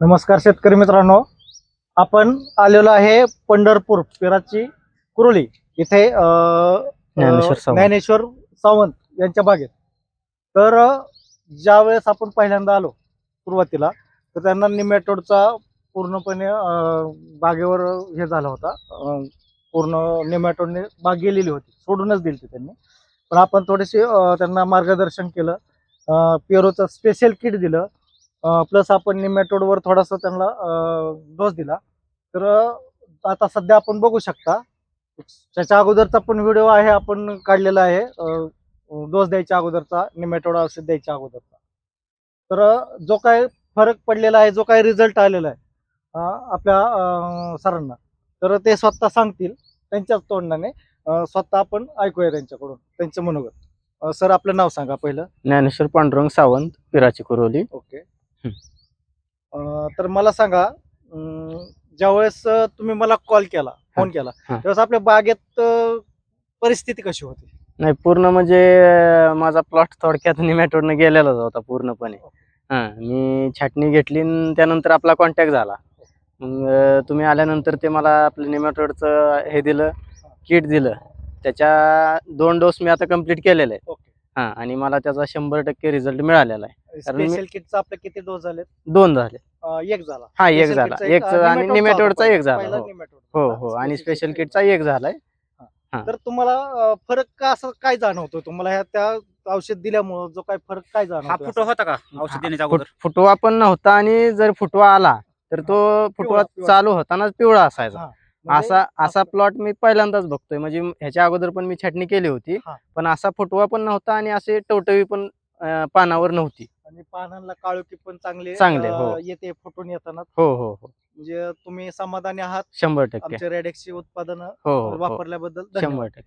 नमस्कार शेतकरी मित्रांनो, आपण आलेलो आहे पंढरपूर पिराची कुरोली इथे ज्ञानेश्वर सावंत यांच्या बागेत. तर ज्या वेळेस आपण पहिल्यांदा आलो सुरुवातीला, तर त्यांना निमॅटोडचा पूर्णपणे बागेवर हे झाला होता. पूर्ण निमॅटोडने बाग गेलेली होती, सोडूनच दिली त्यांनी. पण आपण थोडेसे त्यांना मार्गदर्शन केलं, पेरोचं स्पेशल किट दिलं, प्लस आपण निमॅटोडवर थोडासा त्यांना डोस दिला. तर आता सध्या आपण बघू शकता, त्याच्या अगोदरचा पण व्हिडिओ आहे, आपण काढलेला आहे डोस द्यायच्या अगोदरचा, निमॅटोड औषध द्यायच्या अगोदरचा. तर जो काय फरक पडलेला आहे, जो काय रिझल्ट आलेला आहे आपल्या सरांना, तर ते स्वतः सांगतील त्यांच्याच तोंडाने. स्वतः आपण ऐकूया त्यांच्याकडून त्यांचं मनोगत. सर, आपलं नाव सांगा पहिलं. ज्ञानेश्वर पांडुरंग सावंत, पिराची कुरोली. ओके. तर मला सांगा, ज्यावेळेस तुम्ही मला कॉल केला, फोन केला, त्यावेळेस आपल्या बागेत परिस्थिती कशी होती? नाही, पूर्ण म्हणजे माझा प्लॉट थोडक्यात निमॅटोडने गेलेलाच होता पूर्णपणे. मी छाटणी घेतली आणि त्यानंतर आपला कॉन्टॅक्ट झाला. मग तुम्ही आल्यानंतर ते मला आपलं निमॅटोडचं हे दिलं, किट दिलं. त्याच्या 2 डोस मी आता कंप्लीट केलेले आहेत. ओके. आणि मला त्याचा 100% रिझल्ट मिळालेला आहे. स्पेशल किटचा आपले किती डोस झाले? 2 झाले. एक झाला. एक Special झाला, kitचा एक आणि नेमॅटोडचा निमॅटोडचा होता एक झाला. पहिला हो नेमॅटोड. हो, आणि स्पेशल किटचा एक झालाय. तर तुम्हाला फरक का असं काय जाणवतो तुम्हाला ह्या त्या औषध दिल्यामुळे, जो काय फरक काय हा जाणवतो? फुटवा होता का औषध देण्याच्या अगोदर? फुटवा पण नव्हता, आणि जर फुटवा आला तर तो फुटवा पिवळा चालू होतानाच पिवळा असायचा. म्हणजे असा प्लॉट मी पहिल्यांदाच बघतोय. म्हणजे ह्याच्या अगोदर पण मी छाटणी केली होती, पण असा फुटवा पण नव्हता आणि असे टवटवी पण पानावर नव्हती. आणि पानांना काळोखी पण चांगले हो. येते फुटून येताना. हो. म्हणजे तुम्ही समाधानी आहात 100%. आमच्या रेडेक्सची उत्पादनं हो. वापरल्याबद्दल? 100%.